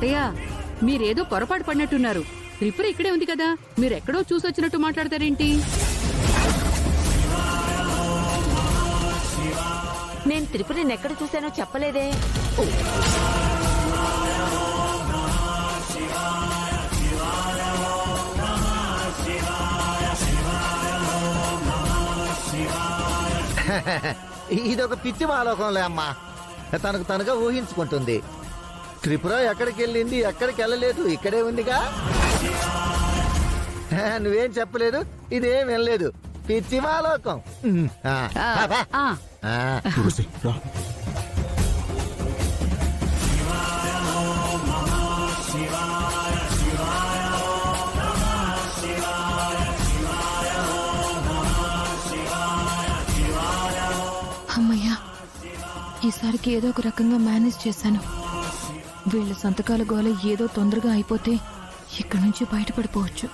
అత్తయ్య మీరేదో పొరపాటు పడినట్టున్నారు. త్రిపుర ఇక్కడే ఉంది కదా, మీరెక్కడో చూసొచ్చినట్టు మాట్లాడతారేంటి? నేను త్రిపురని ఎక్కడ చూశానో చెప్పలేదే. ఇదొక పిచ్చి మాలోకంలే అమ్మా, తనకు తనగా ఊహించుకుంటుంది. త్రిపుర ఎక్కడికి వెళ్ళింది, ఎక్కడికి వెళ్ళలేదు, ఇక్కడే ఉందిగా. నువ్వేం చెప్పలేదు, ఇదేం వినలేదు, పిచ్చి మాలోకం. అమ్మయ్యా, ఈసారికి ఏదో ఒక రకంగా మేనేజ్ చేశాను. వీళ్ళ సంతకాల గోల ఏదో తొందరగా అయిపోతే ఇక్కడి నుంచి బయటపడిపోవచ్చు.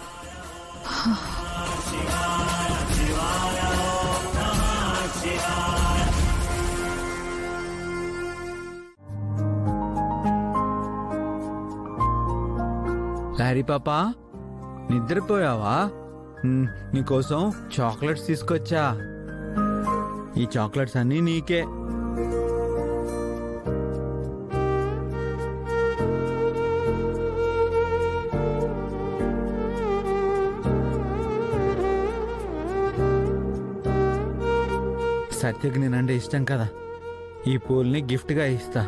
లారీ పాపా, నిద్రపోయావా? నీకోసం చాక్లెట్స్ తీసుకొచ్చా. ఈ చాక్లెట్స్ అన్నీ నీకే. సత్యకి నేనంటే ఇష్టం కదా, ఈ పూల్ని గిఫ్ట్గా ఇస్తా.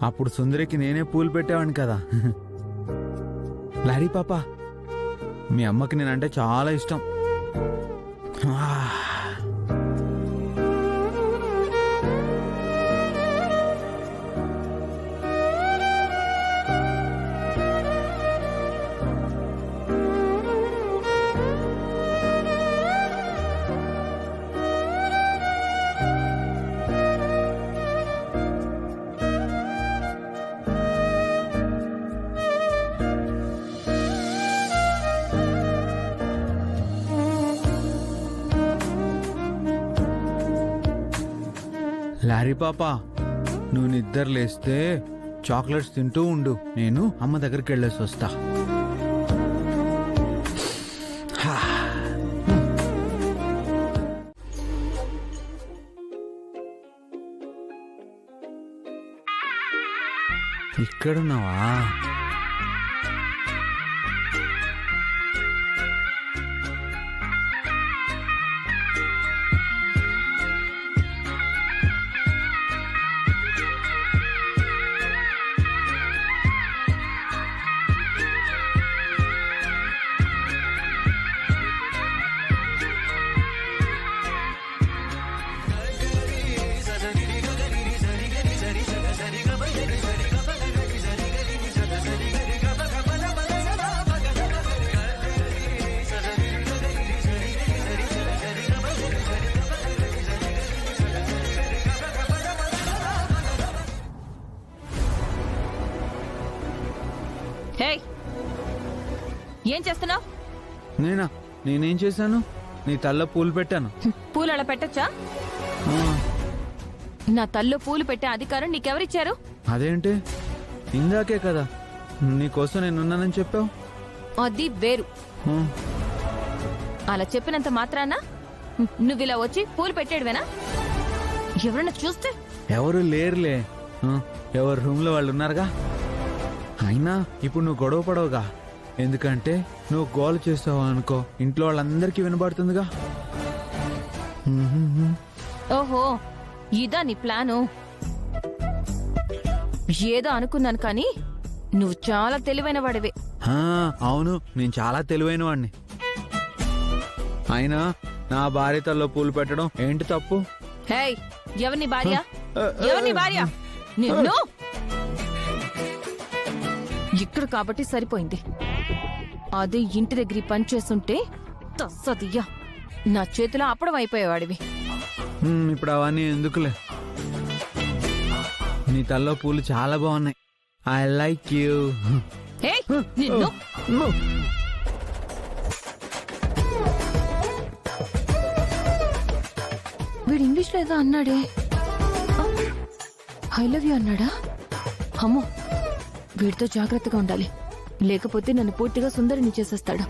అప్పుడు సుందరికి నేనే పూలు పెట్టేవాడిని కదా. లారీ పాపా, మీ అమ్మకి నేనంటే చాలా ఇష్టం. లారీ పాపా, నువ్వు నిద్ర లేస్తే చాక్లెట్స్ తింటూ ఉండు, నేను అమ్మ దగ్గరికి వెళ్ళేసి వస్తా. ఇక్కడున్నావా? ఏం చేస్తున్నావు? నేనేం చేశాను? నీ తల్లో పూలు పెట్టాను. పూలు అలా పెట్టచ్చా? నా తల్లో పూలు పెట్టే అధికారం నీకెవరిచ్చారు? అదేంటి, ఇందాకే కదా నీకోసం నేనున్నానని చెప్పావు. అది వేరు. అలా చెప్పినంత మాత్రాన నువ్వు ఇలా వచ్చి పూలు పెట్టేడువేనా? ఎవరన్నా చూస్తే? ఎవరు లేరులే, ఎవరు రూమ్ లో వాళ్ళు ఉన్నారుగా. అయినా ఇప్పుడు నువ్వు గొడవ పడవుగా, ఎందుకంటే నువ్వు గోల చేస్తావు అనుకో ఇంట్లో వాళ్ళందరికీ వినబడుతుందిగా. ఓహో, ఇదా నీ ప్లాను? ఏదో అనుకున్నాను కానీ నువ్వు చాలా తెలివైన వాడివి. అవును, నేను చాలా తెలివైన వాడిని. అయినా నా భార్య తల్లో పూలు పెట్టడం ఏంటి తప్పు? హేయ్, ఎవరిని భార్య? ఎవరిని భార్య? నిన్ను ఇక్కడ కాబట్టి సరిపోయింది. అదే ఇంటి దగ్గర పని చేస్తుంటే తస్సదియ్యా నా చేతిలో అప్పడం అయిపోయేవాడివి. ఇప్పుడు అవన్నీ ఎందుకులే, నీ తల్లో పూలు చాలా బాగున్నాయి. I like you. నిన్ను వీడు ఇంగ్లీష్ లో ఏదో అన్నాడే. ఐ లవ్ యూ అన్నాడా? అమ్మో, వీడితో జాగ్రత్తగా ఉండాలి, లేకపోతే నన్ను పూర్తిగా సుందరిని చేసేస్తాడు.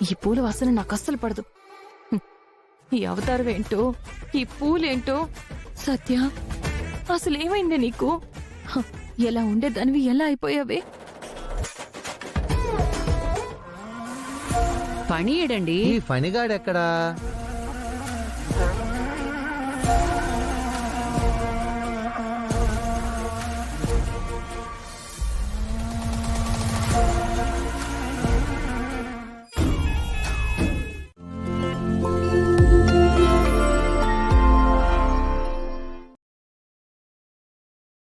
ఈ పూల వాసన నాకు అస్సలు పడదు. ఈ అవతారం ఏంటో, ఈ పూలేంటో. సత్య, అసలు ఏమైంది నీకు? ఎలా ఉండేదానివి ఎలా అయిపోయావే? పని ఏడండి. ఈ ఫణిగాడు ఎక్కడా?